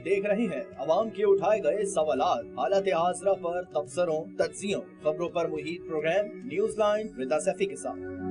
देख रहे हैं अवाम के उठाए गए सवालात, हालत आसरा पर तबसरों, तज्जियों, खबरों पर मुहित प्रोग्राम न्यूज लाइन रिदा सैफी के साथ।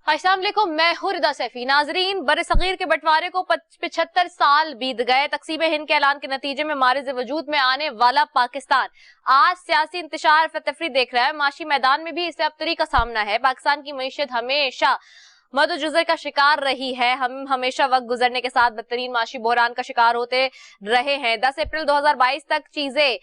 अस्सलाम वालेकुम, मैं हूं रिदा सैफी। नाजरीन, बरसगीर के बंटवारे को 75 साल बीत गए। तकसीम हिंद के ऐलान के नतीजे में मारिज वजूद में आने वाला पाकिस्तान आज सियासी इंतशार फतफरी देख रहा है। माशी मैदान में भी इसे अबतरी का सामना है। पाकिस्तान की मईशत हमेशा मदोजुजर का शिकार रही है। हम हमेशा वक्त गुजरने के साथ बदतरीन माशी बहरान का शिकार होते रहे हैं। 10 अप्रैल 2022 तक चीजें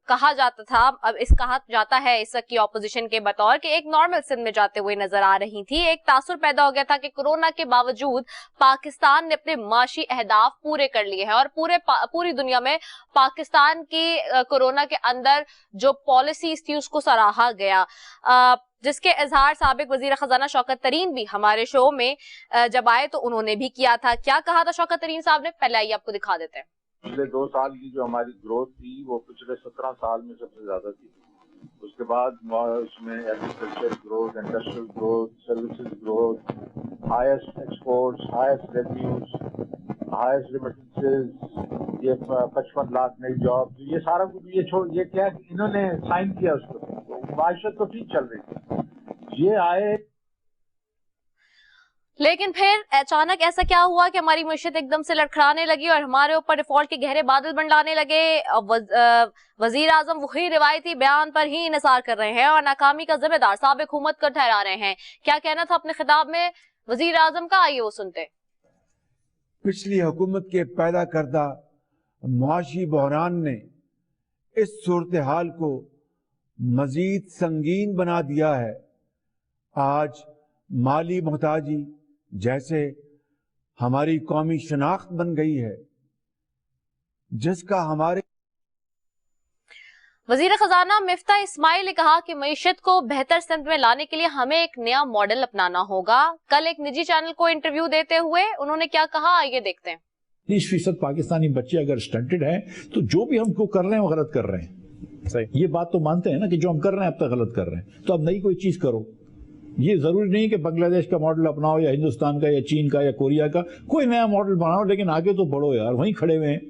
कहा जाता था, अब कहा जाता है इस वक्त की ऑपोजिशन के बतौर कि एक नॉर्मल सिंध में जाते हुए नजर आ रही थी। एक तासुर पैदा हो गया था कि कोरोना के बावजूद पाकिस्तान ने अपने माशी अहदाफ पूरे कर लिए हैं और पूरी दुनिया में पाकिस्तान की कोरोना के अंदर जो पॉलिसीज थी उसको सराहा गया, जिसके इजहार साबिक वजीर खजाना शौकत तरीन भी हमारे शो में जब आए तो उन्होंने भी किया था। क्या कहा था शौकत तरीन साहब ने, पहले आइए आपको दिखा देते हैं। पिछले 2 साल की जो हमारी ग्रोथ थी वो पिछले 17 साल में सबसे ज्यादा थी। उसके बाद उसमें agriculture growth, industrial growth, services growth, highest exports, highest revenues, highest remittances, ये 55 लाख नई जॉब, ये सारा कुछ ये क्या इन्होंने साइन किया उसको, तो माशरत तो ठीक चल रही थी। ये आए लेकिन फिर अचानक ऐसा क्या हुआ कि हमारी मईशत एकदम से लड़खड़ाने लगी और हमारे ऊपर डिफॉल्ट के गहरे बादल मंडलाने लगे। वजीर आजम वही रिवायती बयान पर ही इनसार कर रहे हैं और नाकामी का जिम्मेदार साबिक हुकूमत को ठहरा रहे हैं। क्या कहना था अपने खिताब में वजीर आजम का, आइए वो सुनते। पिछली हुकूमत के पैदा करदा मुआशी बहरान ने इस सूरत हाल को मजीद संगीन बना दिया है। आज माली मोहताजी जैसे हमारी कौमी शनाख्त बन गई है, जिसका हमारे वजीर खजाना मिफ्ता इस्माइल ने कहा कि मईशत को बेहतर सिमत में लाने के लिए हमें एक नया मॉडल अपनाना होगा। कल एक निजी चैनल को इंटरव्यू देते हुए उन्होंने क्या कहा, आइए देखते हैं। 30% पाकिस्तानी बच्चे अगर स्टंटेड हैं तो जो भी हमको कर रहे हैं वो गलत कर रहे हैं। सही, ये बात तो मानते हैं ना कि जो हम कर रहे हैं अब तक गलत कर रहे हैं, तो अब नई कोई चीज करो। ये जरूरी नहीं कि बांग्लादेश का मॉडल अपनाओ या हिंदुस्तान का या चीन का या कोरिया का, कोई नया मॉडल बनाओ, लेकिन आगे तो बढ़ो यार, वहीं खड़े हुए हैं।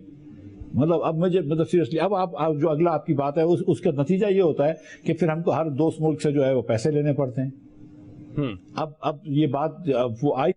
मतलब अब मुझे सीरियसली अब आप जो अगला आपकी बात है उसका नतीजा ये होता है कि फिर हमको हर दोस्त मुल्क से जो है वो पैसे लेने पड़ते हैं। अब ये बात वो आई।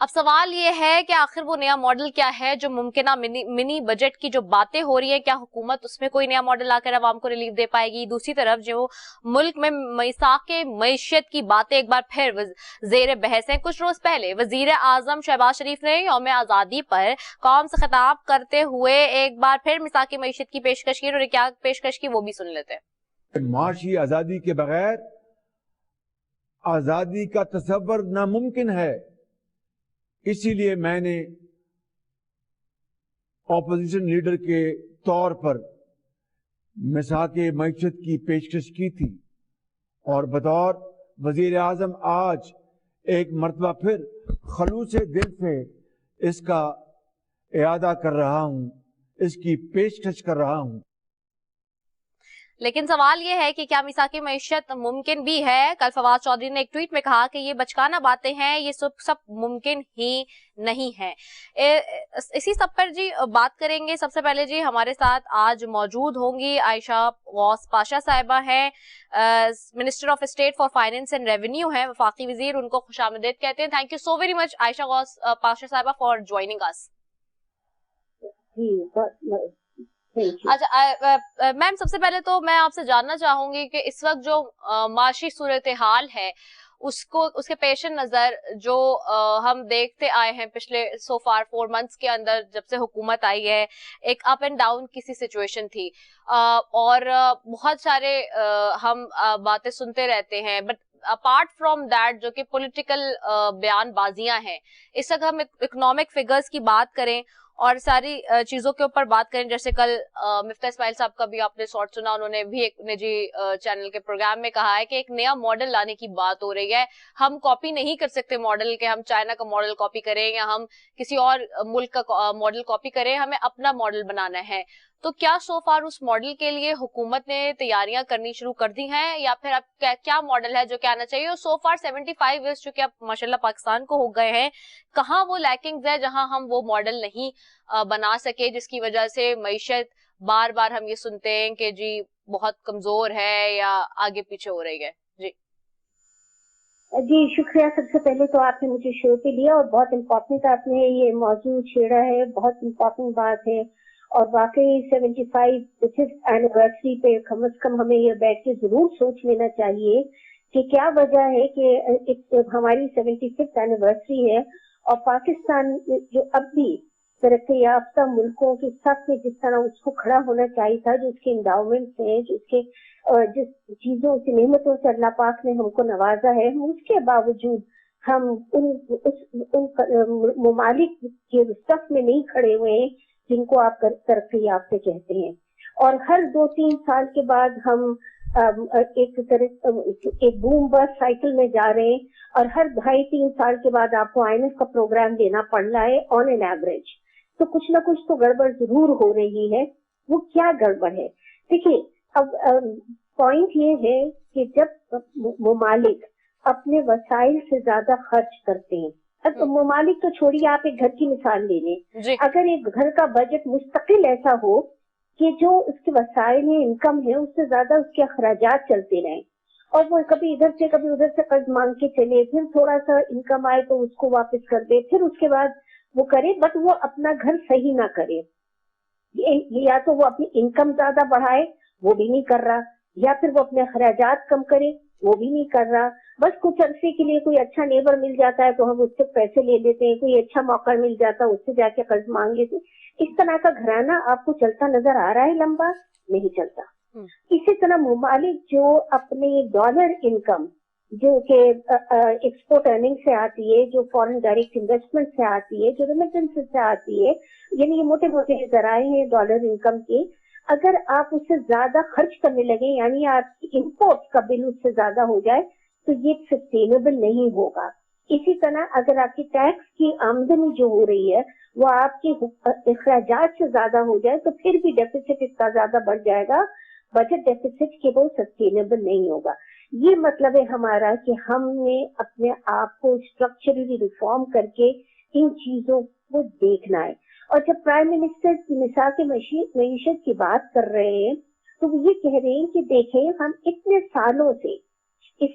अब सवाल ये है कि आखिर वो नया मॉडल क्या है जो मुमकिन मिनी बजट की जो बातें हो रही है, क्या हुकूमत उसमें कोई नया मॉडल लाकर आवाम को रिलीफ दे पाएगी? दूसरी तरफ जो मुल्क में मैसाके मईशत की बातें एक बार फिर जेर बहस है। कुछ रोज पहले वजीर आजम शहबाज शरीफ ने यौम आजादी पर कौम से खिताब करते हुए एक बार फिर मैसाके मईशत की पेशकश की, और क्या पेशकश की वो भी सुन लेते हैं। माशी आजादी के बगैर आजादी का तसव्वुर नामुमकिन है। इसीलिए मैंने ऑपोजिशन लीडर के तौर पर मिसाके मईशत की पेशकश की थी और बतौर वजीर आजम आज एक मरतबा फिर खलूस दिल से इसका इयादा कर रहा हूं, इसकी पेशकश कर रहा हूं। लेकिन सवाल ये है कि क्या मिसाकी मईशत मुमकिन भी है? कल फवाद चौधरी ने एक ट्वीट में कहा कि ये बचकाना बातें हैं, ये सब मुमकिन ही नहीं है। इसी सब पर जी बात करेंगे। सबसे पहले जी हमारे साथ आज मौजूद होंगी आयशा गौस पाशा साहिबा हैं, minister of state for finance and revenue है, वफाकी वजीर, उनको खुशामदीद कहते हैं। Thank you so very much Ayesha Ghaus Pasha साहिबा फॉर ज्वाइनिंग अस। अच्छा मैम, सबसे पहले तो मैं आपसे जानना चाहूंगी कि इस वक्त जो माशी सूरत हाल है उसके पेश नजर जो हम देखते आए हैं पिछले सो फार 4 मंथ्स के अंदर, जब से हुकूमत आई है, एक अप एंड डाउन की सी सिचुएशन थी और बहुत सारे हम बातें सुनते रहते हैं, बट अपार्ट फ्रॉम दैट जो कि पॉलिटिकल बयानबाजियां हैं, इस वक्त हम इकोनॉमिक फिगर्स की बात करें और सारी चीजों के ऊपर बात करें, जैसे कल मिफ्ता इस्माइल साहब का भी आपने शॉर्ट सुना, उन्होंने भी एक निजी चैनल के प्रोग्राम में कहा है कि एक नया मॉडल लाने की बात हो रही है। हम कॉपी नहीं कर सकते मॉडल के, हम चाइना का मॉडल कॉपी करें या हम किसी और मुल्क का मॉडल कॉपी करें, हमें अपना मॉडल बनाना है। تو کیا سو فار اس ماڈل کے لیے حکومت نے تیاریاں کرنی شروع کر دی ہیں یا پھر اب کیا ماڈل ہے جو کہ آنا چاہیے؟ اور سو فار 75 ایئرس جو کہ اب ماشاءاللہ پاکستان کو ہو گئے ہیں، کہاں وہ لیکنگز ہے جہاں ہم وہ ماڈل نہیں بنا سکے، جس کی وجہ سے معیشت بار بار ہم یہ سنتے ہیں کہ جی بہت کمزور ہے یا آگے پیچھے ہو رہی ہے؟ جی شکریہ. سب سے پہلے تو آپ نے مجھے شو پہ لیا اور بہت امپورٹنٹ آپ نے یہ موضوع چھیڑا ہے، بہت امپورٹنٹ بات ہے. اور واقعی 75 اینیورسری پہ کم از کم ہمیں یہ بیٹھ کے ضرور سوچ لینا چاہیے کہ کیا وجہ ہے کہ ہماری 75 اینیورسری ہے اور پاکستان جو اب بھی ترقی یافتہ ملکوں کے سب میں جس طرح اس کو کھڑا ہونا چاہیے تھا، جو اس کے انڈاؤمنٹس ہیں، جس چیزوں سے نعمتوں سے اللہ پاک نے ہم کو نوازا ہے، اس کے باوجود ہم ان ممالک کے صف میں نہیں کھڑے ہوئے ہیں جن کو آپ ترقی یافتہ کہتے ہیں. اور ہر 2-3 سال کے بعد ہم ایک بوم بس سائیکل میں جا رہے ہیں اور ہر 2.5-3 سال کے بعد آپ کو IMF کا پروگرام دینا پڑ رہا ہے آن این ایوریج. تو کچھ نہ کچھ تو گڑبڑ ضرور ہو رہی ہے. وہ کیا گڑبڑ ہے؟ دیکھیے اب پوائنٹ یہ ہے کہ جب ممالک اپنے وسائل سے زیادہ خرچ کرتے ہیں، ممالک تو چھوڑیے، آپ ایک گھر کی مثال لے لیں. اگر ایک گھر کا بجٹ مستقل ایسا ہو کہ جو اس کے وسائل ہیں، انکم ہے، اس سے زیادہ اس کے اخراجات چلتے رہیں اور وہ کبھی ادھر سے کبھی ادھر سے قرض مانگ کے چلے، پھر تھوڑا سا انکم آئے تو اس کو واپس کر دے، پھر اس کے بعد وہ کرے، بٹ وہ اپنا گھر صحیح نہ کرے. یا تو وہ اپنی انکم زیادہ بڑھائے، وہ بھی نہیں کر رہا، یا پھر وہ اپنے اخراجات کم کرے، وہ بھی نہیں کر رہا. بس کچھ عرصے کے لیے کوئی اچھا نیبر مل جاتا ہے تو ہم اس سے پیسے لے لیتے ہیں، کوئی اچھا موقع مل جاتا ہے اس سے جا کے قرض مانگ لیتے. اس طرح کا گھرانہ آپ کو چلتا نظر آ رہا ہے؟ لمبا نہیں چلتا. اسی طرح ممالک جو اپنے ڈالر انکم جو کہ ایکسپورٹ ارننگ سے آتی ہے، جو فورن ڈائریکٹ انویسٹمنٹ سے آتی ہے، جو ریمیٹنس سے آتی ہے، یعنی یہ موٹے موٹے ذرائع ہیں ڈالر انکم کے، اگر آپ اس سے زیادہ خرچ کرنے لگے، یعنی آپ کی امپورٹ کا بل اس سے زیادہ ہو جائے، تو یہ سسٹینیبل نہیں ہوگا. اسی طرح اگر آپ کی ٹیکس کی آمدنی جو ہو رہی ہے وہ آپ کے اخراجات سے زیادہ ہو جائے تو پھر بھی ڈیفیسٹ اتنا زیادہ بڑھ جائے گا، بجٹ ڈیفیسٹ کے وہ سسٹینیبل نہیں ہوگا. یہ مطلب ہے ہمارا کہ ہم نے اپنے آپ کو اسٹرکچرلی ریفارم کر کے ان چیزوں کو دیکھنا ہے. اور جب پرائم منسٹر کی مثال کے معیشت کی بات کر رہے ہیں تو وہ یہ کہہ رہے ہیں کہ دیکھیں ہم اتنے سالوں سے اس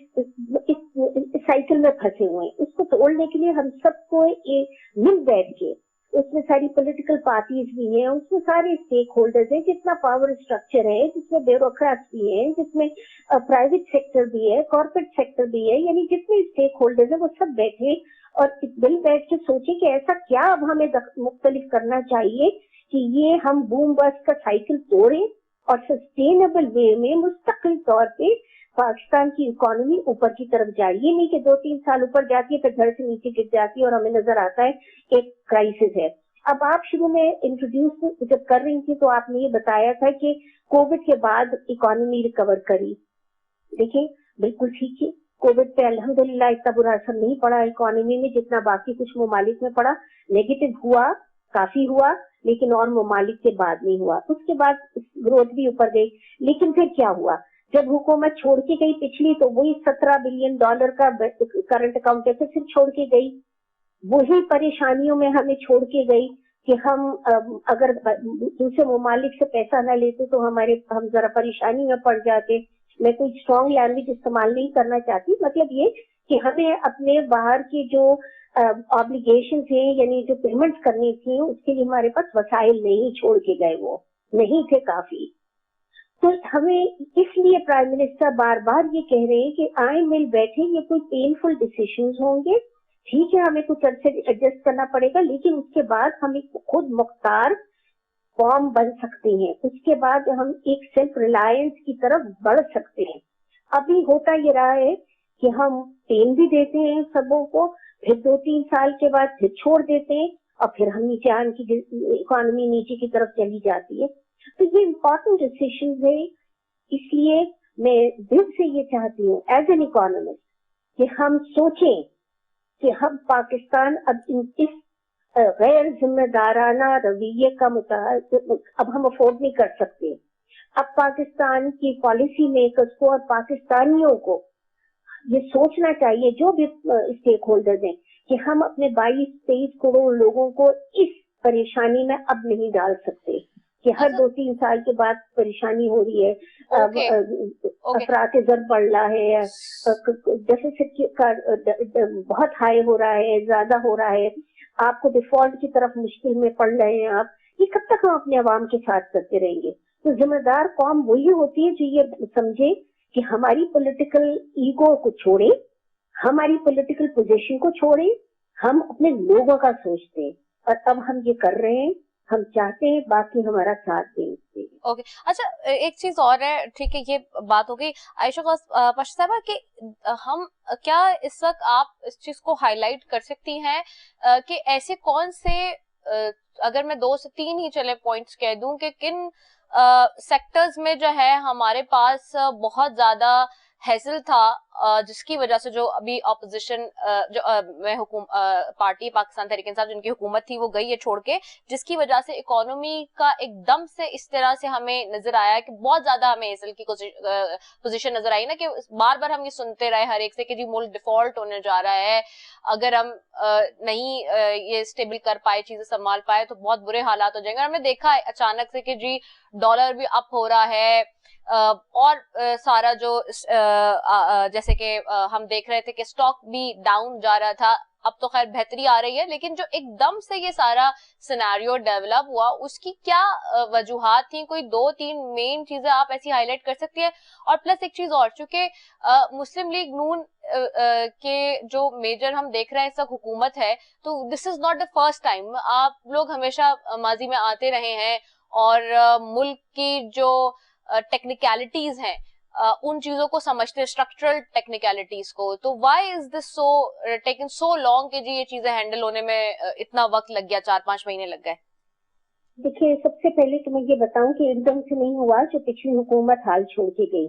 سائیکل میں پھنسے ہوئے ہیں، اس کو توڑنے کے لیے ہم سب کو مل بیٹھ کے، اس میں ساری پولیٹیکل پارٹیز بھی ہیں، اس میں سارے اسٹیک ہولڈرز ہیں، جتنا پاور اسٹرکچر ہے، جس میں بیوروکریٹس بھی ہیں، جس میں پرائیویٹ سیکٹر بھی ہے، کارپوریٹ سیکٹر بھی ہے، یعنی جتنے اسٹیک ہولڈرز ہیں وہ سب بیٹھے اور مل بیٹھ کے سوچیں کہ ایسا کیا اب ہمیں مختلف کرنا چاہیے کہ یہ ہم بوم بسٹ کا سائیکل توڑیں اور سسٹینیبل وے میں مستقل طور پہ پاکستان کی اکانومی اوپر کی طرف جائے. یہ نہیں کہ 2-3 سال اوپر جاتی ہے پھر گھر سے نیچے گر جاتی ہے اور ہمیں نظر آتا ہے ایک کرائسس ہے. اب آپ شروع میں انٹروڈیوس جب کر رہی تھی تو آپ نے یہ بتایا تھا کہ کووڈ کے بعد اکانومی ریکور کری. دیکھیں بالکل ٹھیک ہے، کووڈ پہ الحمدللہ اتنا برا اثر نہیں پڑا اکانومی میں جتنا باقی کچھ ممالک میں پڑا. نیگیٹو ہوا، کافی ہوا، لیکن اور ممالک کے بعد نہیں ہوا. اس کے بعد گروتھ بھی اوپر گئی. لیکن پھر کیا ہوا؟ جب حکومت چھوڑ کے گئی پچھلی تو وہی $17 بلین کا کرنٹ اکاؤنٹ ڈیفیسٹ چھوڑ کے گئی، وہی پریشانیوں میں ہمیں چھوڑ کے گئی کہ ہم اگر دوسرے ممالک سے پیسہ نہ لیتے تو ہم ذرا پریشانی میں پڑ جاتے. میں کوئی اسٹرانگ لینگویج استعمال نہیں کرنا چاہتی، مطلب یہ کہ ہمیں اپنے باہر کی جو آبلیگیشنز ہیں یعنی جو پیمنٹس کرنی تھیں اس کے لیے ہمارے پاس وسائل نہیں چھوڑ کے گئے، وہ نہیں تھے کافی. تو ہمیں اس لیے پرائم منسٹر بار بار یہ کہہ رہے ہیں کہ آئیں مل بیٹھے، یہ کوئی پینفل ڈیسیشنز ہوں گے، ٹھیک ہے ہمیں کچھ عرصے ایڈجسٹ کرنا پڑے گا، لیکن اس کے بعد ہم ایک خود مختار قوم بن سکتے ہیں، اس کے بعد ہم ایک سیلف ریلائنس کی طرف بڑھ سکتے ہیں. ابھی ہوتا یہ رہا ہے کہ ہم پین بھی دیتے ہیں سبوں کو، پھر 2-3 سال کے بعد پھر چھوڑ دیتے ہیں اور پھر ہم نیچے آن کی اکانومی نیچے کی طرف چلی جاتی ہے. تو یہ امپورٹنٹ ڈیسیشنز ہے. اس لیے میں دل سے یہ چاہتی ہوں ایز این اکانومسٹ کہ ہم سوچیں کہ ہم پاکستان اب اس गैर जिम्मेदाराना रवैये का अब हम अफोर्ड नहीं कर सकते। अब पाकिस्तान की पॉलिसी मेकर्स को और पाकिस्तानियों को ये सोचना चाहिए, जो भी स्टेक होल्डर्स हैं, कि हम अपने 22-23 करोड़ लोगों को इस परेशानी में अब नहीं डाल सकते कि हर 2-3 साल के बाद परेशानी हो रही है, अफरात ज़र बढ़ रहा है, डेफिसिट का बहुत हाई हो रहा है, ज्यादा हो रहा है, आपको डिफॉल्ट की तरफ मुश्किल में पड़ रहे हैं आप। ये कब तक हम अपने अवाम के साथ करते रहेंगे? तो जिम्मेदार कौम वही होती है जो ये समझे कि हमारी पॉलिटिकल ईगो को छोड़े, हमारी पॉलिटिकल पोजीशन को छोड़े, हम अपने लोगों का सोचते हैं। और अब हम ये कर रहे हैं, हम चाहते हैं बाकी हमारा साथ दें। ओके, अच्छा एक चीज और है, ठीक है, ये बात हो गई आयशा पाशा साहबा कि हम क्या इस वक्त आप इस चीज को हाईलाइट कर सकती हैं कि ऐसे कौन से अगर मैं 2 से 3 ही चले पॉइंट्स कह दूं कि किन सेक्टर्स में जो है हमारे पास बहुत ज्यादा हैसल था, जिसकी वजह से जो अभी ऑपोजिशन जो पार्टी पाकिस्तान तहरीक इंसाफ जिनकी हुकूमत थी वो गई है छोड़ के, जिसकी वजह से इकोनॉमी का एकदम से इस तरह से हमें नजर आया कि बहुत ज्यादा हमें हैसल की पोजीशन नजर आई ना, कि बार बार हम ये सुनते रहे हर एक से कि जी मुल्क डिफॉल्ट होने जा रहा है, अगर हम नहीं ये स्टेबल कर पाए, चीजें संभाल पाए तो बहुत बुरे हालात हो जाएंगे। हमने देखा है अचानक से कि जी डॉलर भी अप हो रहा है, और सारा जो जैसे कि हम देख रहे थे कि स्टॉक भी डाउन जा रहा था, अब तो खैर बेहतरी आ रही है, लेकिन जो एकदम से ये सारा सिनेरियो डेवलप हुआ उसकी क्या वजूहात थी? कोई 2-3 मेन चीजें आप ऐसी हाईलाइट कर सकती है। और प्लस एक चीज और, चूंकि मुस्लिम लीग नून के जो मेजर हम देख रहे हैं इस वक्त हुकूमत है, तो this is not the first time, आप लोग हमेशा माजी में आते रहे हैं और मुल्क की जो टेक्निकलिटीज हैं उन चीजों को समझते, स्ट्रक्चरल टेक्निकलिटीज को, तो why is this so taken so long कि जी ये चीजें हैंडल होने में इतना वक्त लग गया, 4-5 महीने लग गए? देखिए, सबसे पहले तो मैं ये बताऊं कि एकदम से नहीं हुआ जो पिछली हुकूमत हाल छोड़ के गई।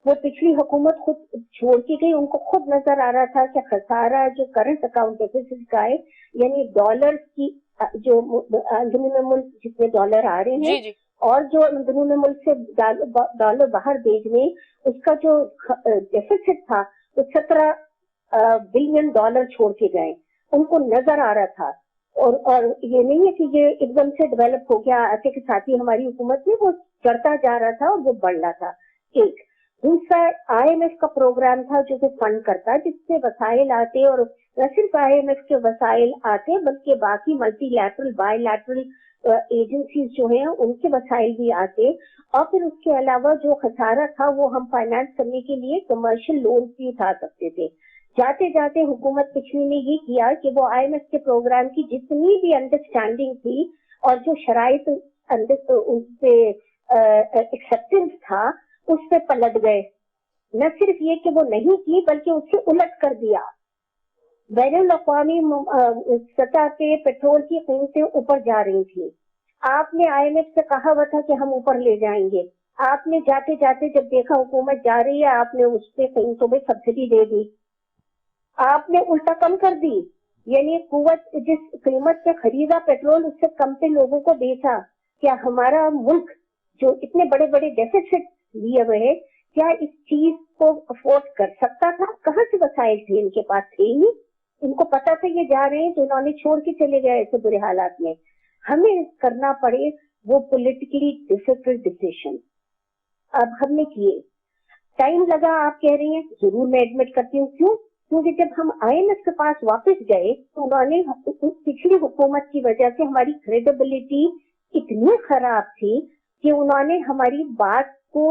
वो पिछली हुकूमत खुद छोड़ के गई, उनको खुद नजर आ रहा था कि खसारा जो करंट अकाउंट डेफिसिट का है, यानी डॉलर की जो अंदरूनी मुल्क जितने डॉलर आ रहे हैं जी। और जो अंदरूनी मुल्क से डॉलर बाहर भेजने, उसका जो डेफिसिट था वो 17 बिलियन डॉलर छोड़ के गए, उनको नजर आ रहा था। और ये नहीं है कि ये एकदम से डेवलप हो गया, ऐसे के साथ ही हमारी हुकूमत में वो चढ़ता जा रहा था और वो बढ़ रहा था। एक दूसरा IMF का प्रोग्राम था जो कि फंड करता, जिससे वसाइल आते, और न सिर्फ IMF के वसाइल आते बल्कि बाकी मल्टीलैटरल बायलैटरल एजेंसीज जो हैं उनके वसाइल भी आते। और फिर उसके अलावा जो खसारा था वो हम फाइनेंस करने के लिए कमर्शियल लोन भी उठा सकते थे। जाते जाते हुकूमत पिछली ने ये किया कि वो IMF के प्रोग्राम की जितनी भी अंडरस्टैंडिंग थी और जो शराइत उस पे एक्सेप्टेंस था उस पे पलट गए। न सिर्फ ये कि वो नहीं की बल्कि उससे उलट कर दिया। बैनुल अक़वामी सतह पे पेट्रोल की कीमतें ऊपर जा रही थी, आपने IMF से कहा हुआ था कि हम ऊपर ले जाएंगे, आपने जाते जाते जब देखा हुकूमत जा रही है आपने उस पे कीमतों में सब्सिडी दे दी, आपने उल्टा कम कर दी, यानी कुवत जिस कीमत पे खरीदा पेट्रोल उससे कम पे लोगों को बेचा। क्या हमारा मुल्क जो इतने बड़े बड़े डेफिसिट लिए हुए है, क्या इस चीज को अफोर्ड कर सकता था? कहाँ से वसाइल थे इनके पास? थे ही नहीं। इनको पता था ये जा रहे हैं तो इन्होंने छोड़ के चले गए ऐसे बुरे हालात में। हमें करना पड़े वो पॉलिटिकली डिफिकल्ट डिसीजन, अब हमने किए। टाइम लगा आप कह रही हैं, जरूर मैं एडमिट करती हूँ। क्यों? क्योंकि जब हम IMF के पास वापस गए तो उन्होंने पिछली हुकूमत की वजह से हमारी क्रेडिबिलिटी इतनी खराब थी कि उन्होंने हमारी बात को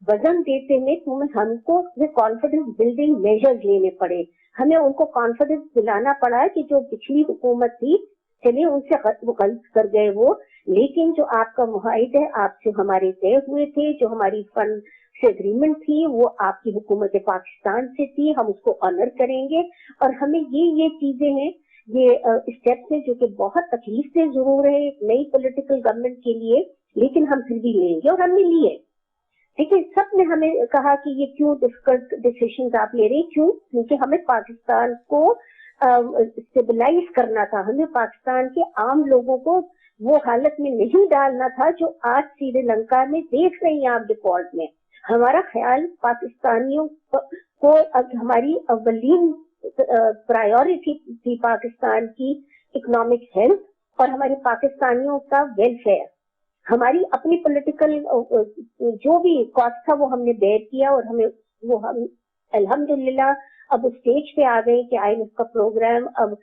वजन देते में हमको कॉन्फिडेंस बिल्डिंग मेजर्स लेने पड़े। हमें उनको कॉन्फिडेंस दिलाना पड़ा कि जो पिछली हुकूमत थी, चलिए उनसे गलत कर गए वो, लेकिन जो आपका मुआहिदे आपसे हमारे तय हुए थे, जो हमारी फंड से एग्रीमेंट थी, वो आपकी हुकूमत पाकिस्तान से थी, हम उसको ऑनर करेंगे। और हमें ये चीजें हैं, ये स्टेप्स हैं जो कि बहुत तकलीफ से जरूर है नई पॉलिटिकल गवर्नमेंट के लिए, लेकिन हम फिर भी लेंगे और हमने लिए। देखिए, सब ने हमें कहा कि ये क्यों डिफिकल्ट डिसीजंस आप ले रहे हैं, क्यों? क्योंकि हमें पाकिस्तान को स्टेबलाइज करना था, हमें पाकिस्तान के आम लोगों को वो हालत में नहीं डालना था जो आज श्रीलंका में देख रही हैं आप डिफॉल्ट में। हमारा ख्याल पाकिस्तानियों को हमारी अव्वलीन प्रायोरिटी थी पाकिस्तान की इकोनॉमिक हेल्थ और हमारे पाकिस्तानियों का वेलफेयर। हमारी अपनी पॉलिटिकल जो भी कॉस्ट था वो हमने बेयर किया और हम अल्हम्दुलिल्लाह अब उस स्टेज पे आ गए कि IMF का प्रोग्राम अब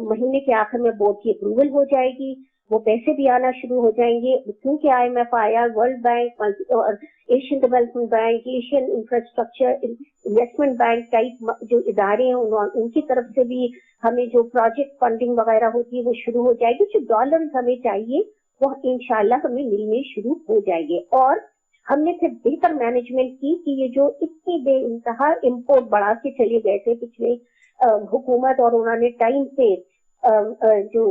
महीने के आखिर में बोर्ड की अप्रूवल हो जाएगी, वो पैसे भी आना शुरू हो जाएंगे क्योंकि IMF आया, वर्ल्ड बैंक और Asian development bank, Asian infrastructure investment bank type जो इदारे हैं उनकी तरफ से भी हमें जो प्रोजेक्ट फंडिंग वगैरह होती है वो शुरू हो जाएगी। जो डॉलर हमें चाहिए वो इंशाल्लाह हमें मिलने शुरू हो जाएंगे। और हमने फिर बेहतर मैनेजमेंट की कि ये जो इतनी बेइंतहा इम्पोर्ट बढ़ा के चले गए थे पिछले हुकूमत, और उन्होंने टाइम पे जो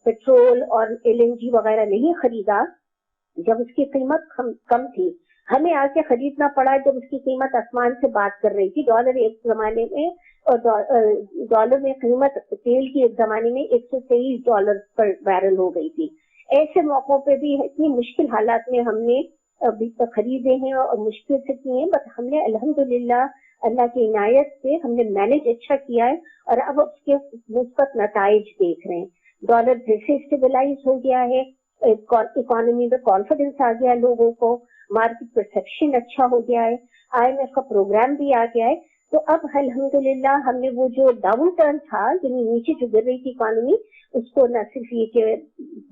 पेट्रोल और LNG वगैरह नहीं खरीदा जब उसकी कीमत कम थी, हमें आके खरीदना पड़ा जब उसकी कीमत आसमान से बात कर रही थी। डॉलर एक जमाने में और डॉलर में कीमत तेल की एक जमाने में $123 पर बैरल हो गई थी। ऐसे मौकों पे भी इतनी मुश्किल हालात में हमने अभी तक खरीदे हैं और मुश्किल से किए हैं, बट हमने अल्हम्दुलिल्लाह अल्लाह की इनायत से हमने मैनेज अच्छा किया है और अब उसके मुस्बत नताइज देख रहे हैं। डॉलर फिर से स्टेबलाइज हो गया है, इकोनॉमी में कॉन्फिडेंस आ गया, लोगों को मार्केट परसेप्शन अच्छा हो गया है, IMF का प्रोग्राम भी आ गया है। तो अब अल्हम्दुलिल्लाह हमने वो जो डाउन टर्न था, यानी नीचे जो गिर रही थी इकोनॉमी, उसको न सिर्फ ये कि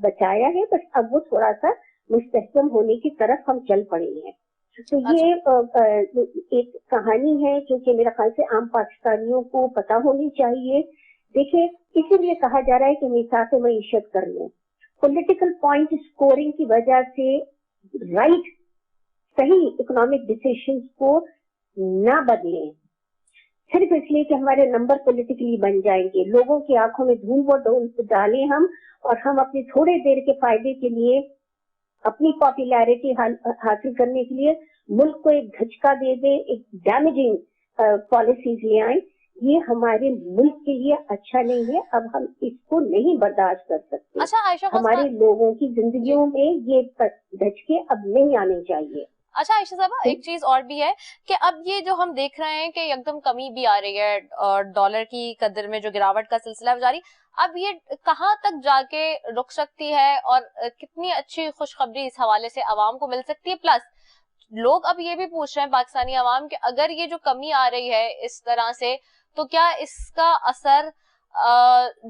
बचाया है, बस अब वो थोड़ा सा मुस्तहकम होने की तरफ हम चल पड़े हैं। तो ये एक कहानी है जो कि मेरा ख्याल से आम पाकिस्तानियों को पता होनी चाहिए। देखिए, इसीलिए कहा जा रहा है कि मिसाक़ मईशत कर लें। पॉलिटिकल पॉइंट स्कोरिंग की वजह से सही इकोनॉमिक डिसीजंस को ना बदलें सिर्फ इसलिए कि हमारे नंबर पॉलिटिकली बन जाएंगे, लोगों की आंखों में धूल वो डालें हम, और हम अपनी थोड़े देर के फायदे के लिए अपनी पॉपुलैरिटी हासिल करने के लिए मुल्क को एक धचका दे दे, एक डैमेजिंग पॉलिसीज ले आए। ये हमारे मुल्क के लिए अच्छा नहीं है। अब हम इसको नहीं बर्दाश्त कर सकते। अच्छा आयशा, हमारे लोगों की जिंदगियों में ये धचके अब नहीं आने चाहिए। अच्छा आयशा साहबा, एक चीज और भी है कि अब ये जो हम देख रहे हैं कि एकदम कमी भी आ रही है और डॉलर की कदर में जो गिरावट का सिलसिला जारी, अब ये कहाँ तक जाके रुक सकती है और कितनी अच्छी खुशखबरी इस हवाले से आवाम को मिल सकती है? प्लस लोग अब ये भी पूछ रहे हैं पाकिस्तानी आवाम कि अगर ये जो कमी आ रही है इस तरह से, तो क्या इसका असर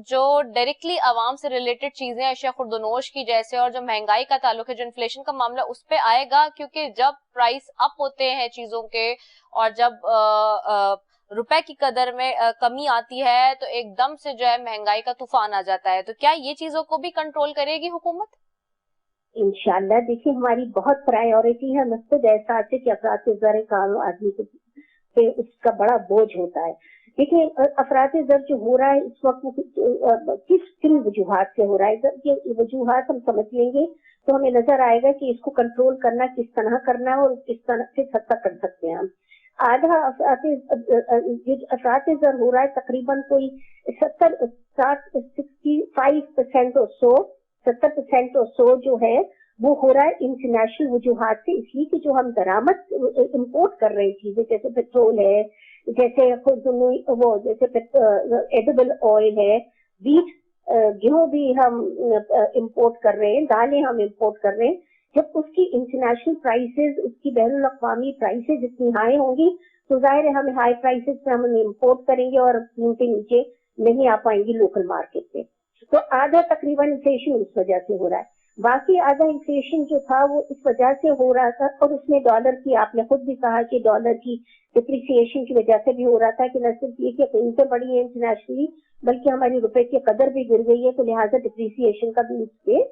जो डायरेक्टली आवाम से रिलेटेड चीजें अशिया खुर्दनोश की जैसे और जो महंगाई का ताल्लुक है, जो इन्फ्लेशन का मामला, उस पे आएगा? क्योंकि जब प्राइस अप होते हैं चीजों के और जब रुपए की कदर में कमी आती है तो एकदम से जो है महंगाई का तूफान आ जाता है। तो क्या ये चीजों को भी कंट्रोल करेगी हुकूमत? इंशाल्लाह। देखिए, हमारी बहुत प्रायोरिटी है। मकसद ऐसा है कि अफरात-ए-ज़र काम आदमी पे उसका बड़ा बोझ होता है। देखिए, अफरात-ए-ज़र जो हो रहा है इस वक्त किन वजूहात से हो रहा है, ये वजूहात हम समझ लेंगे तो हमें नजर आएगा कि इसको कंट्रोल करना किस तरह करना है और किस तरह से हद तक कर सकते हैं हम। आधा अफरात-ए-ज़र हो रहा है तकरीबन कोई 65% और 70% और 100 जो है वो हो रहा है इंटरनेशनल वजूहात से, इसलिए कि जो हम दरामद इंपोर्ट कर रहे हैं चीजें, जैसे पेट्रोल है, जैसे वो जैसे एडिबल ऑयल है, वीट गेहूं भी हम इंपोर्ट कर रहे हैं, दालें हम इंपोर्ट कर रहे हैं। जब उसकी इंटरनेशनल प्राइसेस, उसकी बैनुल अक़वामी प्राइसेस इतनी हाई होंगी तो जाहिर है हमें हाई प्राइसेस पे हम इंपोर्ट करेंगे और उनके नीचे नहीं आ पाएंगी लोकल मार्केट पे। तो आधा तकरीबन इन्फ्लेशन इस वजह से हो रहा है। बाकी आधा इन्फ्लेशन जो था वो इस वजह से हो रहा था, और उसमें डॉलर की, आपने खुद भी कहा कि डॉलर की डिप्रिसिएशन की वजह से भी हो रहा था कि न सिर्फ ये कि कीमतें बढ़ी है इंटरनेशनली, बल्कि हमारी रुपए की कदर भी गिर गई है, तो लिहाजा डिप्रिसिएशन का भी उस पे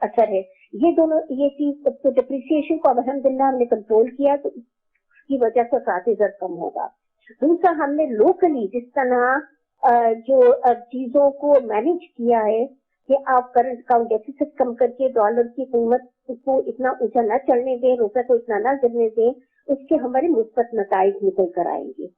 असर है। ये दोनों ये चीज, तो डिप्रिसिएशन को अल्हम्दुलिल्लाह हमने कंट्रोल किया तो इसकी वजह से अफरात-ए-ज़र कम होगा। दूसरा, हमने लोकली जिस तरह जो चीजों को मैनेज किया है कि आप करंट अकाउंट डेफिसिट कम करके डॉलर की कीमत को इतना ऊंचा न चढ़ने दें, रुपए को इतना न गिरने दें, उसके हमारे मुस्बत नताइज निकल कर आएंगे।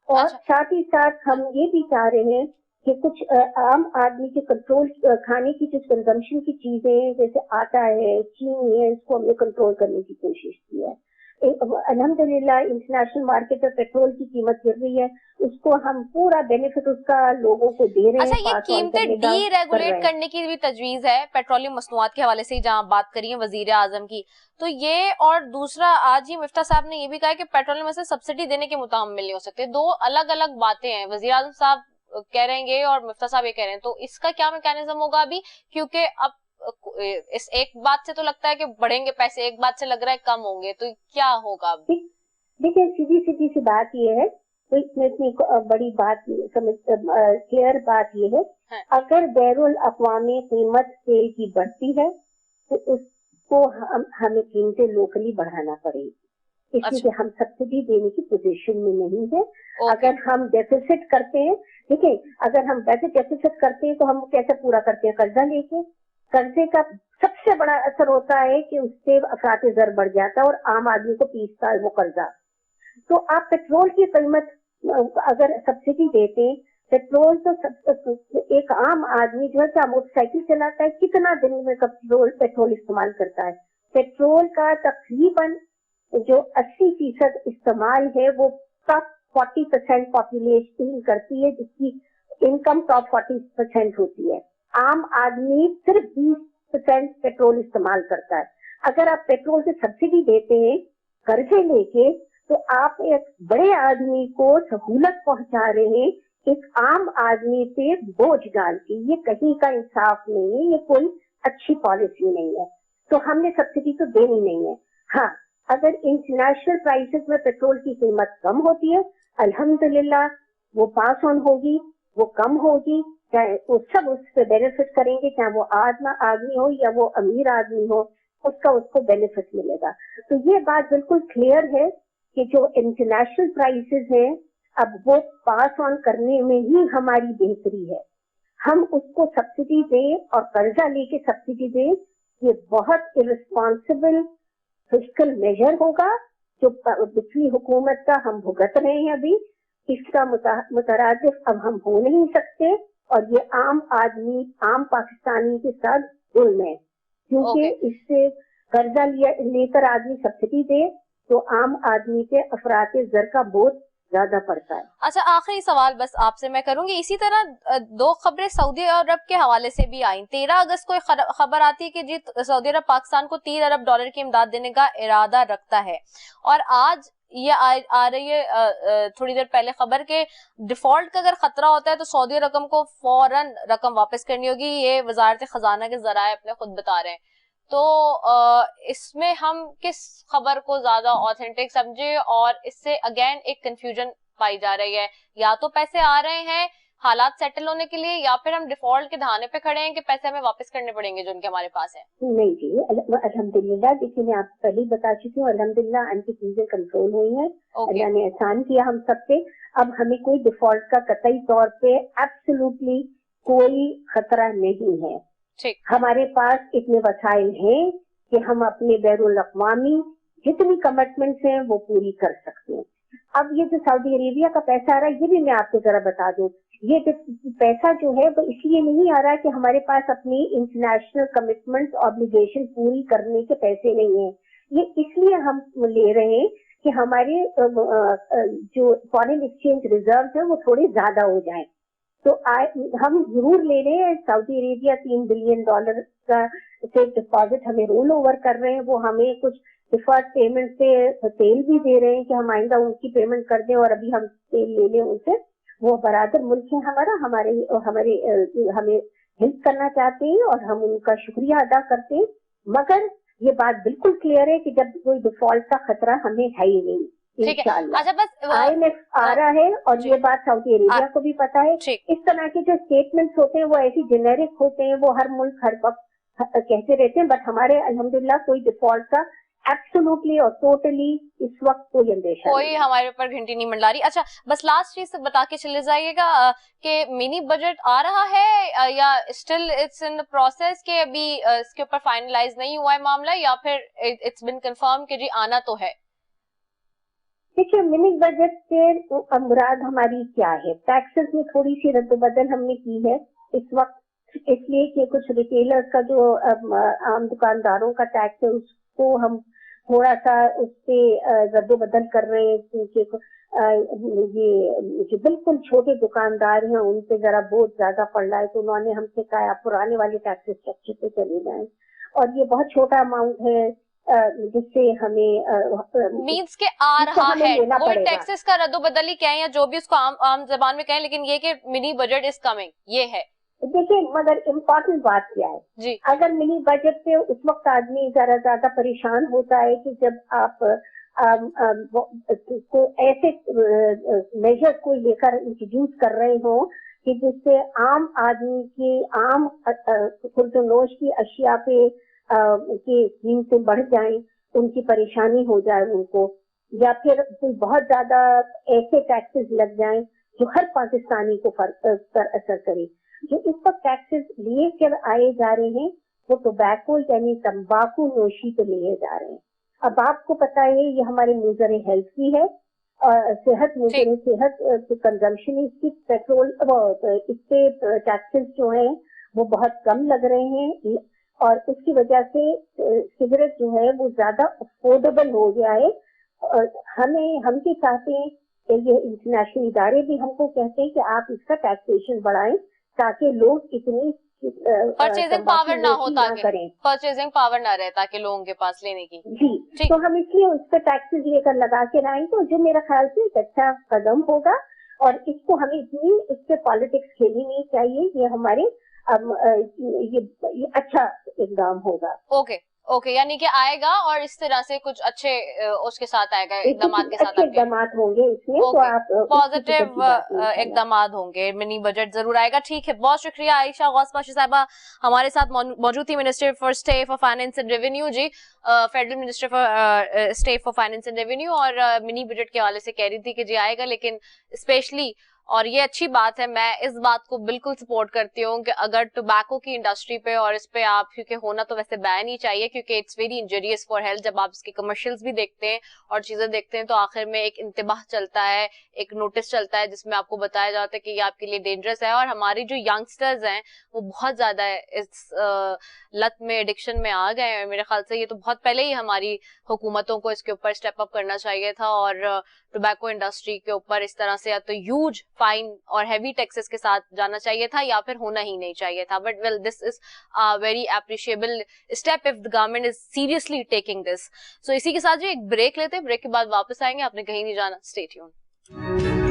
और साथ ही साथ हम ये भी चाह रहे हैं کہ کچھ عام آدمی کے کنٹرول کھانے کی جو کنزمپشن کی چیزیں ہیں جیسے آٹا ہے, چینی ہے, اس کو ہم نے کنٹرول کرنے کی کوشش کی ہے. الحمدللہ انٹرنیشنل مارکیٹ میں پیٹرول کی قیمت گر رہی ہے, اس کو ہم پورا بینیفٹ اس کا لوگوں کو دے رہے ہیں. اچھا, یہ قیمتیں ڈی ریگولیٹ کرنے کی بھی تجویز ہے پیٹرولیم مصنوعات کے حوالے سے جہاں بات کری ہے وزیر اعظم کی, تو یہ اور دوسرا آج ہی مفتیٰ صاحب نے یہ بھی کہا کہ پیٹرولیم میں سے سبسڈی دینے کے متعامل نہیں ہو سکتے. دو الگ الگ باتیں ہیں, وزیر اعظم صاحب کہہ رہے ہیں اور مفتیٰ صاحب یہ کہہ رہے ہیں, تو اس کا کیا میکینزم ہوگا ابھی؟ کیونکہ اب اس ایک بات سے تو لگتا ہے کہ بڑھیں گے پیسے, ایک بات سے لگ رہا ہے کم ہوں گے, تو کیا ہوگا؟ دیکھیں سیدھی سی بات یہ ہے, اتنی بڑی بات کلیئر بات یہ ہے, اگر بین الاقوامی قیمت تیل کی بڑھتی ہے تو اس کو ہمیں قیمتیں لوکلی بڑھانا پڑے گی, اس لیے ہم سبسڈی دینے کی پوزیشن میں نہیں ہے. اگر ہم ڈیفیسٹ کرتے ہیں, دیکھیں اگر ہم بجٹ ڈیفیسٹ کرتے ہیں تو ہم کیسے پورا کرتے ہیں؟ قرضہ لے کے. قرضے کا سب سے بڑا اثر ہوتا ہے کہ اس سے افراط زر بڑھ جاتا ہے اور عام آدمی کو پیستا ہے وہ قرضہ. تو آپ پیٹرول کی قیمت اگر سبسڈی دیتے ہیں, پیٹرول تو ایک عام آدمی جو ہے کیا موٹر سائیکل چلاتا ہے, کتنا دن میں پیٹرول استعمال کرتا ہے؟ پیٹرول کا تقریباً جو 80% استعمال ہے وہ ٹاپ 40% پاپولیشن کرتی ہے, جس کی انکم ٹاپ 40% ہوتی ہے. عام آدمی صرف 20% پیٹرول استعمال کرتا ہے. اگر آپ پیٹرول سے سبسڈی دیتے ہیں قرضے لے کے, تو آپ ایک بڑے آدمی کو سہولت پہنچا رہے ہیں ایک عام آدمی پہ بوجھ ڈال کے. یہ کہیں کا انصاف نہیں ہے, یہ کوئی اچھی پالیسی نہیں ہے. تو ہم نے سبسڈی تو دینی نہیں ہے. ہاں, اگر انٹرنیشنل پرائسز میں پیٹرول کی قیمت کم ہوتی ہے, الحمدللہ وہ پاس آن ہوگی, وہ کم ہوگی, چاہے وہ سب اس سے بینیفٹ کریں گے, چاہے وہ آدمی ہو یا وہ امیر آدمی ہو, اس کو بینیفٹ ملے گا. تو یہ بات بالکل کلیئر ہے کہ جو انٹرنیشنل پرائسز ہیں اب وہ پاس آن کرنے میں ہی ہماری بہتری ہے. ہم اس کو سبسڈی دیں اور قرضہ لے کے سبسڈی دیں, یہ بہت ارسپانسبل فسکل میجر ہوگا جو پچھلی حکومت کا ہم بھگت رہے ہیں ابھی. اس کا مترادف اب ہم ہو نہیں سکتے, اور یہ عام آدمی, عام پاکستانی کے ساتھ ظلم ہے, کیونکہ اس سے قرضہ لے کر آدمی سبسڈی دے تو عام آدمی کے افراط زر کا بوجھ زیادہ پڑتا ہے. اچھا, آخری سوال بس آپ سے میں کروں گی. اسی طرح دو خبریں سعودی عرب کے حوالے سے بھی آئیں. 13 اگست کو ایک خبر آتی ہے کہ جی سعودی عرب پاکستان کو $3 ارب کی امداد دینے کا ارادہ رکھتا ہے, اور آج یہ آ رہی ہے تھوڑی دیر پہلے خبر کہ ڈیفالٹ کا اگر خطرہ ہوتا ہے تو سعودی رقم کو فوراً رقم واپس کرنی ہوگی. یہ وزارت خزانہ کے ذرائع اپنے خود بتا رہے ہیں. تو اس میں ہم کس خبر کو زیادہ آتھینٹک سمجھے, اور اس سے اگین ایک کنفیوژن پائی جا رہی ہے, یا تو پیسے آ رہے ہیں حالات سیٹل ہونے کے لیے, یا پھر ہم ڈیفالٹ کے دہانے پہ کھڑے ہیں کہ پیسے ہمیں واپس کرنے پڑیں گے جو ان کے ہمارے پاس ہیں. نہیں جی, الحمدللہ دیکھیے میں آپ کو پہلے بتا چکی ہوں, الحمدللہ ان کی چیزیں کنٹرول ہوئی ہیں, اللہ نے احسان کیا ہم سب پہ. اب ہمیں کوئی ڈیفالٹ کا قطعی طور پہ ایبسولوٹلی کوئی خطرہ نہیں ہے. ہمارے پاس اتنے وسائل ہیں کہ ہم اپنے بین الاقوامی جتنی کمٹمنٹس ہیں وہ پوری کر سکتے ہیں. اب یہ جو سعودی عربیہ کا پیسہ آ رہا ہے, یہ بھی میں آپ کو ذرا بتا دوں, یہ پیسہ جو ہے وہ اس لیے نہیں آ رہا کہ ہمارے پاس اپنی انٹرنیشنل کمٹمنٹ آبلیگیشن پوری کرنے کے پیسے نہیں ہیں. یہ اس لیے ہم لے رہے ہیں کہ ہمارے جو فارن ایکسچینج ریزرو ہیں وہ تھوڑے زیادہ ہو جائیں. تو ہم ضرور لے رہے ہیں. سعودی عربیہ $3 بلین کا ڈپازٹ ہمیں رول اوور کر رہے ہیں, وہ ہمیں کچھ ڈیفالٹ پیمنٹ سے تیل بھی دے رہے ہیں کہ ہم آئندہ ان کی پیمنٹ کر دیں, اور ابھی ہم تیل لے لیں ان سے. وہ برادر ملک ہے ہمارا, ہمارے ہمیں ہیلپ کرنا چاہتے ہیں اور ہم ان کا شکریہ ادا کرتے ہیں. مگر یہ بات بالکل کلیئر ہے کہ جب کوئی ڈیفالٹ کا خطرہ ہمیں ہے ہی نہیں. IMF آ رہا ہے, اور یہ بات سعودی عربیہ کو بھی پتا ہے. اس طرح کے جو اسٹیٹمنٹس ہوتے ہیں وہ ایسی جنیرک ہوتے ہیں, وہ ہر ملک ہر وقت کہتے رہتے ہیں, بٹ ہمارے الحمدللہ کوئی ڈیفالٹ کا ایبسولوٹلی اور ٹوٹلی اس وقت کوئی اندیشہ کوئی ہمارے اوپر گھنٹی نہیں منڈلا رہی. اچھا, بس لاسٹ چیز بتا کے چلے جائیے گا کہ منی بجٹ آ رہا ہے یا اسٹل اٹس ان پروسیس, کہ ابھی اس کے اوپر فائنلائز نہیں ہوا ہے معاملہ, یا پھر اٹس بین کنفرم کہ جی آنا تو ہے؟ देखिए, मिनी बजट से मुराद हमारी क्या है? टैक्सेस में थोड़ी सी रद्दबदल हमने की है इस वक्त, इसलिए कि कुछ रिटेलर्स का जो आम दुकानदारों का टैक्स है उसको हम थोड़ा सा उस पे रद्दबदल कर रहे हैं, क्योंकि ये जो बिल्कुल छोटे दुकानदार हैं उन पे जरा बोझ ज्यादा पड़ रहा है, तो उन्होंने हमसे कहा आप पुराने वाले टैक्स स्ट्रक्चर पे चले जाएं, और ये बहुत छोटा अमाउंट है जिससे हमें मीन्स के आ रहा है वो टैक्सेस का रद्दोबदल ही कहें या जो भी उसको आम जबान में कहें, लेकिन ये कि मिनी बजट इज कमिंग, ये है। देखिए, मगर इम्पोर्टेंट बात क्या है जी, अगर मिनी बजट पे उस वक्त आदमी जरा ज्यादा परेशान होता है कि जब आप को ऐसे मेजर को लेकर इंट्रोड्यूस कर रहे हो कि जिससे आम आदमी की आम खुर्दनोश की अशिया पे की कीमतें बढ़ जाएं, उनकी परेशानी हो जाए उनको, या फिर बहुत ज्यादा ऐसे टैक्सेस लग जाएं जो हर पाकिस्तानी को पर असर करे। जो इस पर टैक्सेस लिए कर आए जा रहे हैं वो टोबैको यानी तंबाकू नोशी पे लिए जा रहे हैं। अब आपको पता है ये हमारे मीजर हेल्थ की है, सेहत मीजर सेहत कंजम्पशन इसकी, पेट्रोल इस पे टैक्सेस जो है वो बहुत कम लग रहे हैं, और उसकी वजह से सिगरेट जो है वो ज्यादा अफोर्डेबल हो गया है। हम भी चाहते हैं, ये इंटरनेशनल इदारे भी हमको कहते हैं कि आप इसका टैक्सेशन बढ़ाएं ताकि लोग इतनी परचेजिंग पावर ना हो, ताकि करें, परचेजिंग पावर ना रहे ताकि लोगों के पास लेने की। जी, तो हम इसलिए उस पर टैक्सेस लेकर लगा के लाएंगे, जो मेरा ख्याल से एक अच्छा कदम होगा, और इसको हमें इतनी इससे पॉलिटिक्स खेलनी नहीं चाहिए, ये हमारे ये अच्छा इकदाम होगा। ओके, यानी कि आएगा और इस तरह से कुछ अच्छे उसके साथ आएगा, इकदामात के साथ इकदामात होंगे इसमें, तो आप पॉजिटिव इकदामात होंगे, मिनी बजट जरूर आएगा। ठीक है, बहुत शुक्रिया आयशा गौस पाशी साहबा हमारे साथ मौजूद थी, minister for state for finance and revenue जी, federal minister for state for finance and revenue, और मिनी बजट के हवाले से कह रही थी कि जी आएगा, लेकिन स्पेशली, और ये अच्छी बात है, मैं इस बात को बिल्कुल सपोर्ट करती हूँ कि अगर टोबैको की इंडस्ट्री पे और इस पे आप, क्योंकि होना तो वैसे बैन ही चाहिए क्योंकि it's very injurious for health, जब आप इसके कमर्शियल्स भी देखते हैं और चीजें देखते हैं तो आखिर में एक इंतबाह चलता है, एक नोटिस चलता है जिसमें आपको बताया जाता है कि ये आपके लिए डेंजरस है, और हमारी जो यंगस्टर्स हैं वो बहुत ज्यादा इस लत में, एडिक्शन में आ गए हैं। मेरे ख्याल से ये तो बहुत पहले ही हमारी हुकूमतों को इसके ऊपर स्टेप अप करना चाहिए था, और टोबैको इंडस्ट्री के ऊपर इस तरह से या तो ह्यूज फाइन और हेवी टैक्सेस के साथ जाना चाहिए था, या फिर होना ही नहीं चाहिए था। But well, this is very appreciable step if the government is seriously taking this. So इसी के साथ जो एक ब्रेक लेते हैं, ब्रेक के बाद वापस आएंगे, आपने कहीं नहीं जाना, स्टे ट्यून्ड।